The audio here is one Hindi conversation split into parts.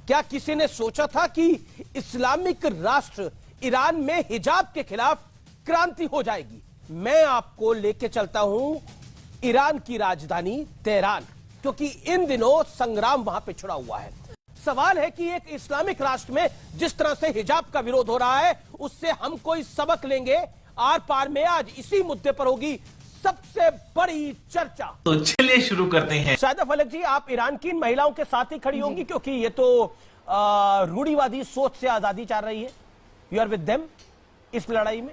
क्या किसी ने सोचा था कि इस्लामिक राष्ट्र ईरान में हिजाब के खिलाफ क्रांति हो जाएगी? मैं आपको लेके चलता हूं ईरान की राजधानी तेहरान, क्योंकि इन दिनों संग्राम वहां पे छिड़ा हुआ है। सवाल है कि एक इस्लामिक राष्ट्र में जिस तरह से हिजाब का विरोध हो रहा है, उससे हम कोई सबक लेंगे? आर पार में आज इसी मुद्दे पर होगी सबसे बड़ी चर्चा। तो चलिए शुरू करते हैं। शायदा फलक जी, आप ईरान की इन महिलाओं के साथ ही खड़ी होंगी, क्योंकि ये तो रूढ़िवादी सोच से आजादी चाह रही है। यू आर विद देम इस लड़ाई में?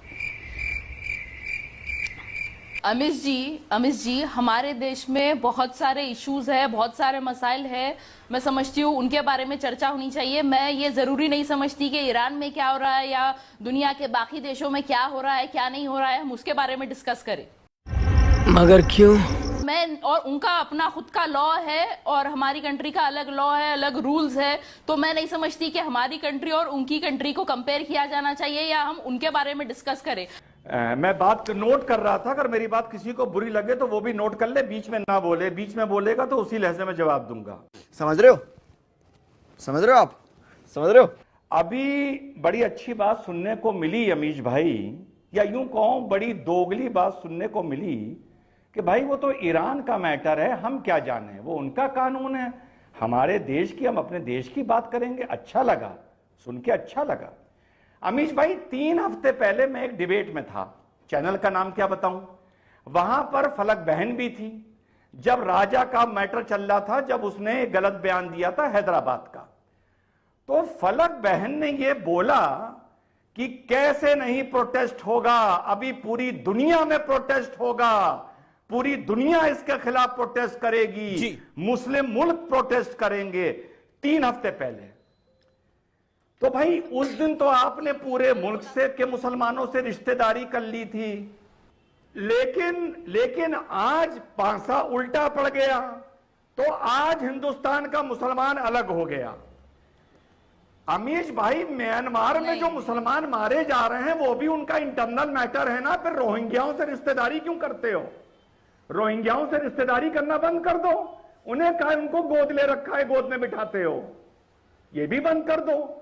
अमिश जी, हमारे देश में बहुत सारे इश्यूज है, बहुत सारे मसाइल है। मैं समझती हूँ उनके बारे में चर्चा होनी चाहिए। मैं ये जरूरी नहीं समझती कि ईरान में क्या हो रहा है या दुनिया के बाकी देशों में क्या हो रहा है, क्या नहीं हो रहा है, हम उसके बारे में डिस्कस करें। मगर क्यों? मैं और उनका अपना खुद का लॉ है और हमारी कंट्री का अलग लॉ है, अलग रूल्स है। तो मैं नहीं समझती कि हमारी कंट्री और उनकी कंट्री को कंपेयर किया जाना चाहिए या हम उनके बारे में डिस्कस करें। मैं बात नोट कर रहा था, अगर मेरी बात किसी को बुरी लगे तो वो भी नोट कर ले, बीच में ना बोले। बीच में बोलेगा तो उसी लहजे में जवाब दूंगा। समझ रहे हो? समझ रहे हो आप? समझ रहे हो? अभी बड़ी अच्छी बात सुनने को मिली अमीश भाई, या यूं कहूं बड़ी दोगली बात सुनने को मिली कि भाई वो तो ईरान का मैटर है, हम क्या जाने, वो उनका कानून है। हमारे देश की, हम अपने देश की बात करेंगे। अच्छा लगा, सुन के अच्छा लगा। अमीश भाई, 3 हफ्ते पहले मैं एक डिबेट में था, चैनल का नाम क्या बताऊं, वहां पर फलक बहन भी थी। जब राजा का मैटर चल रहा था, जब उसने गलत बयान दिया था हैदराबाद का, तो फलक बहन ने यह बोला कि कैसे नहीं प्रोटेस्ट होगा, अभी पूरी दुनिया में प्रोटेस्ट होगा, पूरी दुनिया इसके खिलाफ प्रोटेस्ट करेगी, मुस्लिम मुल्क प्रोटेस्ट करेंगे। 3 हफ्ते पहले तो भाई उस दिन तो आपने पूरे मुल्क से के मुसलमानों से रिश्तेदारी कर ली थी, लेकिन आज पांसा उल्टा पड़ गया। तो आज हिंदुस्तान का मुसलमान अलग हो गया। अमीश भाई, म्यांमार में जो मुसलमान मारे जा रहे हैं वो भी उनका इंटरनल मैटर है ना। फिर रोहिंग्याओं से रिश्तेदारी क्यों करते हो? रोहिंग्याओं से रिश्तेदारी करना बंद कर दो। उन्हें कहा उनको गोद ले रखा है, गोद में बिठाते हो, ये भी बंद कर दो।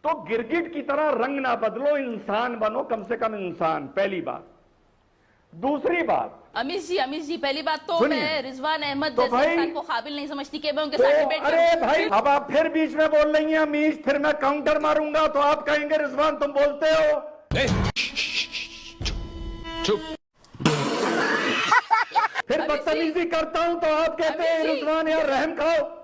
तो गिरगिट की तरह रंग ना बदलो, इंसान बनो, कम से कम इंसान। पहली बात। दूसरी बात, अमीश जी, पहली बात तो मैं रिजवान अहमद तो जैसे इंसान को काबिल नहीं समझती कि मैं उनके तो, साथ डिबेट करूं। अरे भाई, अब आप फिर बीच में बोल रही हैं अमीश, फिर मैं काउंटर मारूंगा तो आप कहेंगे रिजवान तुम बोलते हो। चुप। फिर बदतमीजी करता हूं तो आप कहते हैं रिजवान यार रहम खाओ।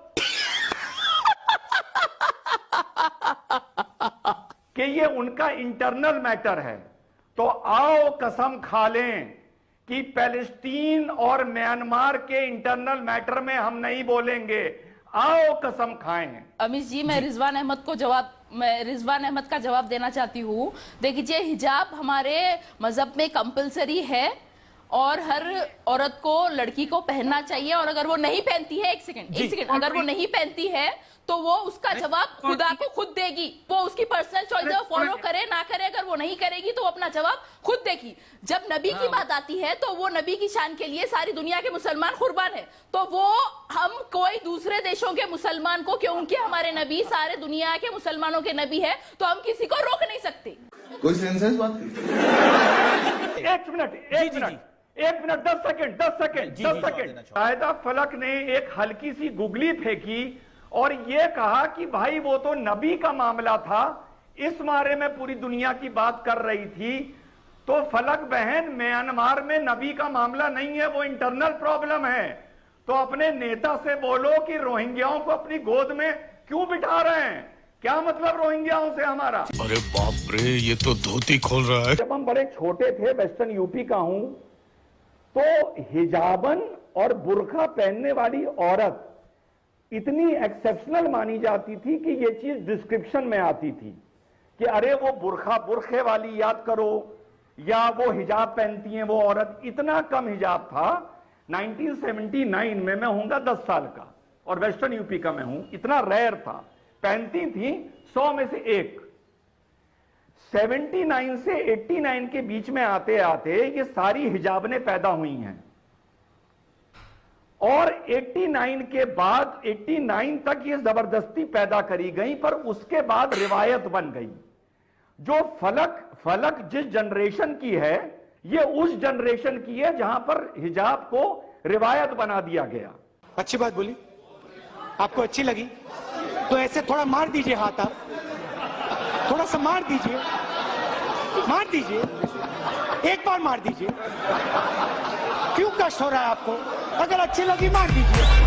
कि ये उनका इंटरनल मैटर है। तो आओ कसम खा लें कि पैलेस्टीन और म्यांमार के इंटरनल मैटर में हम नहीं बोलेंगे। आओ कसम खाएं। अमीश जी, मैं रिजवान अहमद का जवाब देना चाहती हूँ। देखिए, हिजाब हमारे मजहब में कंपलसरी है और हर औरत को, लड़की को पहनना चाहिए। और अगर वो नहीं पहनती है, एक सेकंड, अगर वो नहीं पहनती है तो वो उसका जवाब खुदा को खुद देगी। वो उसकी पर्सनल चॉइस है, फॉलो करे ना करे। अगर वो नहीं करेगी तो अपना जवाब खुद देगी। जब नबी की बात आती है तो वो नबी की शान के लिए सारी दुनिया के मुसलमान कुर्बान है। तो वो हम कोई दूसरे देशों के मुसलमान को, क्योंकि हमारे नबी सारे दुनिया के मुसलमानों के नबी है, तो हम किसी को रोक नहीं सकते। कोई सेंस है इस बात की? एक मिनट 10 सेकंड। शायदा फलक ने एक हल्की सी गुगली फेंकी और ये कहा कि भाई वो तो नबी का मामला था, इस बारे में पूरी दुनिया की बात कर रही थी। तो फलक बहन, म्यांमार में नबी का मामला नहीं है, वो इंटरनल प्रॉब्लम है। तो अपने नेता से बोलो कि रोहिंग्याओं को अपनी गोद में क्यों बिठा रहे हैं? क्या मतलब रोहिंग्याओं से हमारा? अरे बाप रे, ये तो धोती खोल रहा है। जब हम बड़े छोटे थे, वेस्टर्न यूपी का हूं, तो हिजाबन और बुर्का पहनने वाली औरत इतनी एक्सेप्शनल मानी जाती थी कि ये चीज डिस्क्रिप्शन में आती थी कि अरे वो बुरखे वाली याद करो, या वो हिजाब पहनती हैं वो औरत। इतना कम हिजाब था। 1979 में मैं होऊंगा 10 साल का और वेस्टर्न यूपी का मैं हूं, इतना रेयर था। पहनती थी 100 में से एक। 79 से 89 के बीच में आते आते ये सारी हिजाबने पैदा हुई हैं और 89 के बाद 89 तक ये जबरदस्ती पैदा करी गई, पर उसके बाद रिवायत बन गई। जो फलक जिस जनरेशन की है, ये उस जनरेशन की है जहां पर हिजाब को रिवायत बना दिया गया। अच्छी बात बोली, आपको अच्छी लगी तो ऐसे थोड़ा मार दीजिए हाथ, आप थोड़ा सा मार दीजिए, एक बार मार दीजिए। क्यों कष्ट हो रहा है आपको? अगर अच्छी लगी मार दीजिए।